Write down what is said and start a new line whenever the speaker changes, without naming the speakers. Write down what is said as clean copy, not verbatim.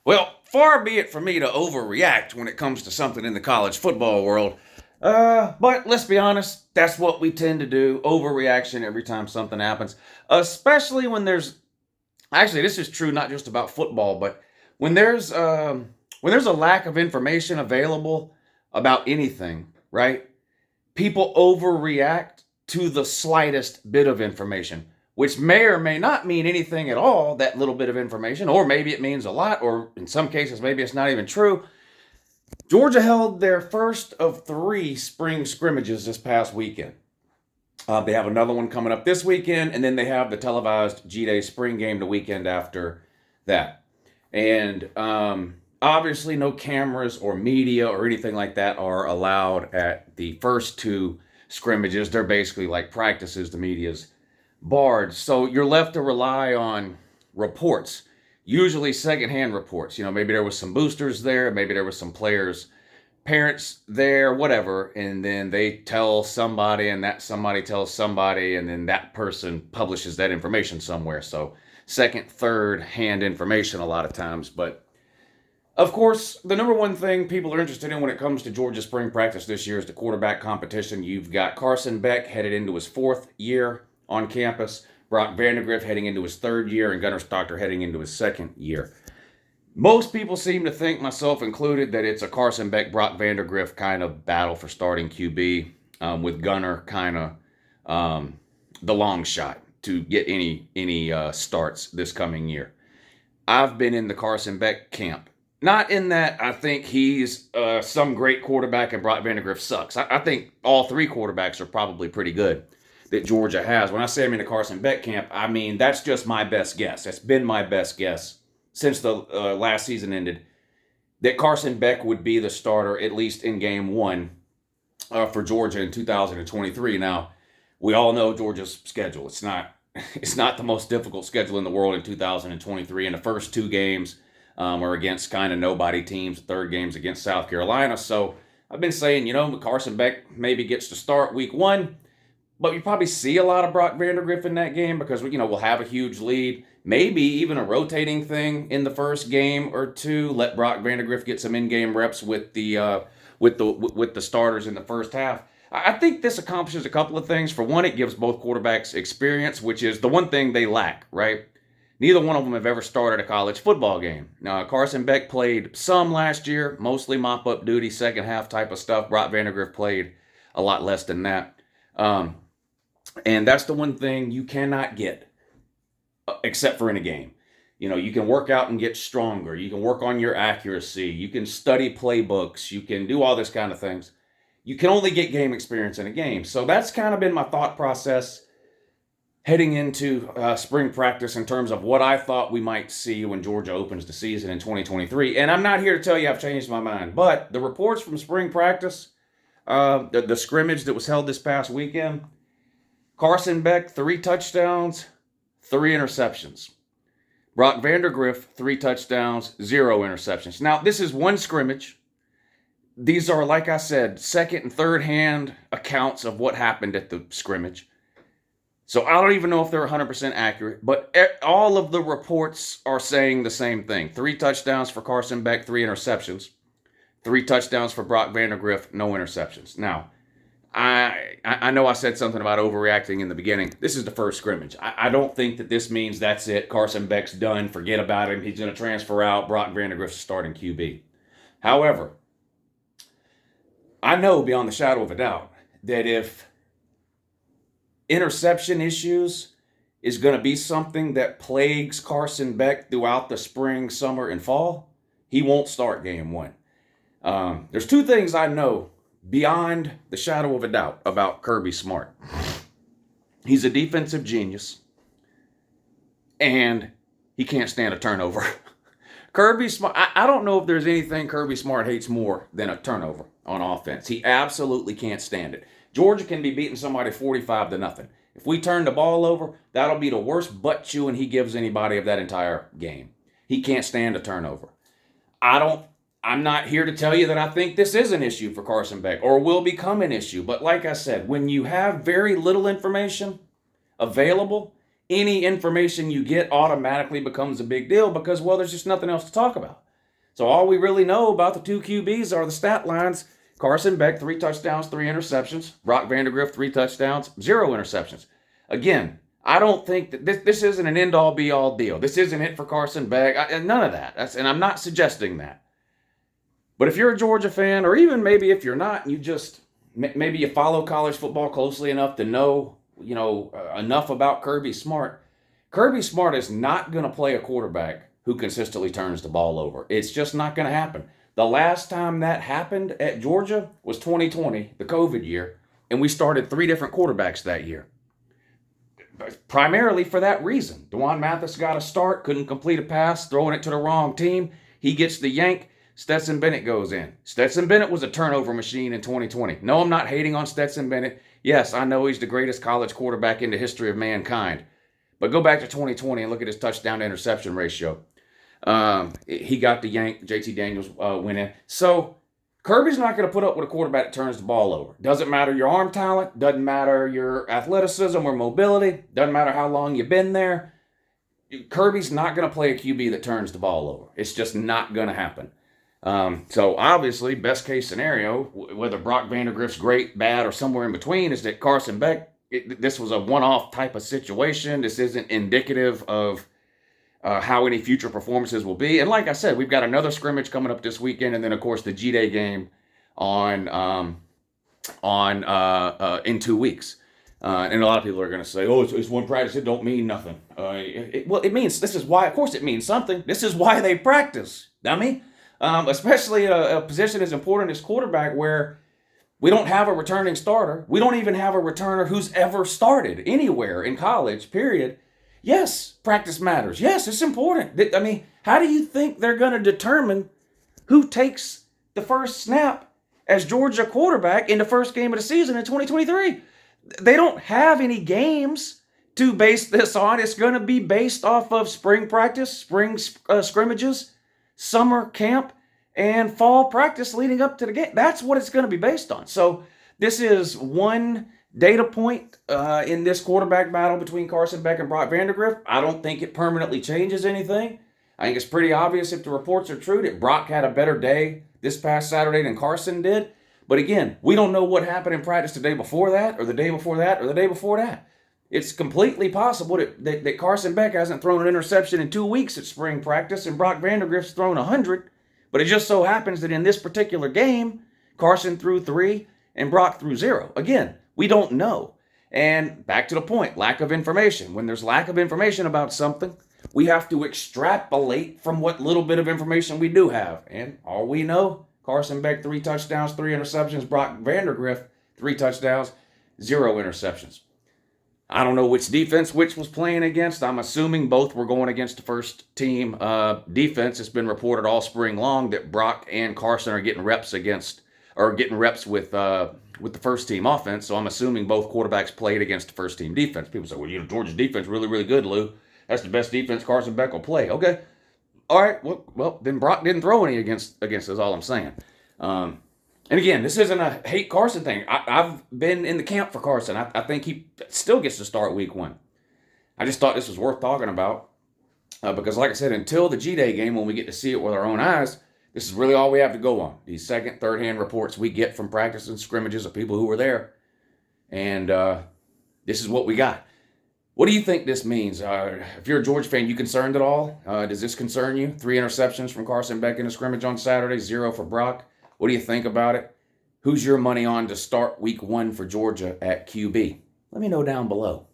Well, far be it from me to overreact when it comes to something in the college football world. But let's be honest, that's what we tend to do. Overreaction every time something happens. Especially when there's actually this is true not just about football, but when there's when there's a lack of information available about anything, right? People overreact to the slightest bit of information, which may or may not mean anything at all, that little bit of information, or maybe it means a lot, or in some cases, maybe it's not even true. Georgia held their first of three spring scrimmages this past weekend. They have another one coming up this weekend, and then they have the televised G Day spring game the weekend after that. And obviously, no cameras or media or anything like that are allowed at the first two scrimmages. They're basically like practices, the media's barred. So you're left to rely on reports, usually secondhand reports. Maybe there was some boosters there, maybe there was some players' parents there, whatever, and then they tell somebody, and that somebody tells somebody, and then that person publishes that information somewhere. So second, third hand information a lot of times. But of course, the number one thing people are interested in when it comes to Georgia spring practice this year is the quarterback competition. You've got Carson Beck headed into his fourth year on campus, Brock Vandergriff heading into his third year, and Gunnar Stockton heading into his second year. Most people seem to think, myself included, that it's a Carson Beck, Brock Vandergriff kind of battle for starting QB, with Gunnar kind of the long shot to get any starts this coming year. I've been in the Carson Beck camp. Not in that I think he's some great quarterback and Brock Vandergriff sucks. I think all three quarterbacks are probably pretty good that Georgia has. When I say I'm in the Carson Beck camp, I mean that's just my best guess. That's been my best guess since the last season ended, that Carson Beck would be the starter, at least in game one, for Georgia in 2023. Now, we all know Georgia's schedule. It's not the most difficult schedule in the world in 2023. And the first two games are against kind of nobody teams. The third game's against South Carolina. So I've been saying, Carson Beck maybe gets to start week one, but you probably see a lot of Brock Vandergriff in that game because we'll have a huge lead. Maybe even a rotating thing in the first game or two. Let Brock Vandergriff get some in-game reps with the starters in the first half. I think this accomplishes a couple of things. For one, it gives both quarterbacks experience, which is the one thing they lack, right? Neither one of them have ever started a college football game. Now, Carson Beck played some last year, mostly mop-up duty, second half type of stuff. Brock Vandergriff played a lot less than that. And that's the one thing you cannot get except for in a game. You can work out and get stronger. You can work on your accuracy. You can study playbooks. You can do all this kind of things. You can only get game experience in a game. So that's kind of been my thought process heading into spring practice in terms of what I thought we might see when Georgia opens the season in 2023. And I'm not here to tell you I've changed my mind, but the reports from spring practice, the scrimmage that was held this past weekend, Carson Beck, 3 touchdowns, 3 interceptions. Brock Vandergriff, 3 touchdowns, 0 interceptions. Now, this is one scrimmage. These are, like I said, second and third hand accounts of what happened at the scrimmage. So I don't even know if they're 100% accurate, but all of the reports are saying the same thing. 3 touchdowns for Carson Beck, 3 interceptions. 3 touchdowns for Brock Vandergriff, no interceptions. Now, I know I said something about overreacting in the beginning. This is the first scrimmage. I don't think that this means that's it. Carson Beck's done. Forget about him. He's going to transfer out. Brock Vandergriff's starting QB. However, I know beyond the shadow of a doubt that if interception issues is going to be something that plagues Carson Beck throughout the spring, summer, and fall, he won't start game one. There's 2 things I know beyond the shadow of a doubt about Kirby Smart. He's a defensive genius, and he can't stand a turnover. Kirby Smart, I don't know if there's anything Kirby Smart hates more than a turnover on offense. He absolutely can't stand it. Georgia can be beating somebody 45-0. If we turn the ball over, that'll be the worst butt chewing he gives anybody of that entire game. He can't stand a turnover. I'm not here to tell you that I think this is an issue for Carson Beck or will become an issue. But like I said, when you have very little information available, any information you get automatically becomes a big deal because, well, there's just nothing else to talk about. So all we really know about the two QBs are the stat lines. Carson Beck, 3 touchdowns, 3 interceptions. Brock Vandergriff, 3 touchdowns, 0 interceptions. Again, I don't think that this isn't an end-all, be-all deal. This isn't it for Carson Beck. None of that. And I'm not suggesting that. But if you're a Georgia fan, or even maybe if you're not, you just maybe you follow college football closely enough to know, enough about Kirby Smart. Kirby Smart is not going to play a quarterback who consistently turns the ball over. It's just not going to happen. The last time that happened at Georgia was 2020, the COVID year, and we started 3 different quarterbacks that year. Primarily for that reason. Dwan Mathis got a start, couldn't complete a pass, throwing it to the wrong team. He gets the yank. Stetson Bennett goes in. Stetson Bennett was a turnover machine in 2020. No, I'm not hating on Stetson Bennett. Yes, I know he's the greatest college quarterback in the history of mankind. But go back to 2020 and look at his touchdown-to-interception ratio. He got the yank. JT Daniels went in. So Kirby's not going to put up with a quarterback that turns the ball over. Doesn't matter your arm talent. Doesn't matter your athleticism or mobility. Doesn't matter how long you've been there. Kirby's not going to play a QB that turns the ball over. It's just not going to happen. So obviously, best case scenario, whether Brock Vandergriff's great, bad, or somewhere in between, is that Carson Beck, this was a one-off type of situation. This isn't indicative of how any future performances will be. And like I said, we've got another scrimmage coming up this weekend, and then of course the G-Day game in 2 weeks. And a lot of people are going to say, "Oh, it's one practice. It don't mean nothing." Well, it means. This is why. Of course, it means something. This is why they practice, dummy. Especially a position as important as quarterback, where we don't have a returning starter. We don't even have a returner who's ever started anywhere in college, period. Yes, practice matters. Yes, it's important. I mean, how do you think they're going to determine who takes the first snap as Georgia quarterback in the first game of the season in 2023? They don't have any games to base this on. It's going to be based off of spring practice, spring scrimmages, summer camp, and fall practice leading up to the game. That's what it's going to be based on. So this is one data point in this quarterback battle between Carson Beck and Brock Vandergriff. I don't think it permanently changes anything. I think it's pretty obvious, if the reports are true, that Brock had a better day this past Saturday than Carson did. But again, we don't know what happened in practice the day before that, or the day before that, or the day before that. It's completely possible that Carson Beck hasn't thrown an interception in 2 weeks at spring practice, and Brock Vandergriff's thrown 100. But it just so happens that in this particular game, Carson threw 3 and Brock threw 0. Again, we don't know. And back to the point, lack of information. When there's lack of information about something, we have to extrapolate from what little bit of information we do have. And all we know, Carson Beck, 3 touchdowns, 3 interceptions. Brock Vandergriff, 3 touchdowns, 0 interceptions. I don't know which defense which was playing against. I'm assuming both were going against the first team defense. It's been reported all spring long that Brock and Carson are getting reps with the first team offense. So I'm assuming both quarterbacks played against the first team defense. People say, well, Georgia's defense really, really good, Lou. That's the best defense Carson Beck will play. Okay. All right. Well, then Brock didn't throw any against us, all I'm saying. And again, this isn't a hate Carson thing. I've been in the camp for Carson. I think he still gets to start week 1. I just thought this was worth talking about because, like I said, until the G-Day game, when we get to see it with our own eyes, this is really all we have to go on. These second, third-hand reports we get from practice and scrimmages of people who were there. And this is what we got. What do you think this means? If you're a Georgia fan, you concerned at all? Does this concern you? 3 interceptions from Carson Beck in a scrimmage on Saturday, 0 for Brock. What do you think about it? Who's your money on to start week 1 for Georgia at QB? Let me know down below.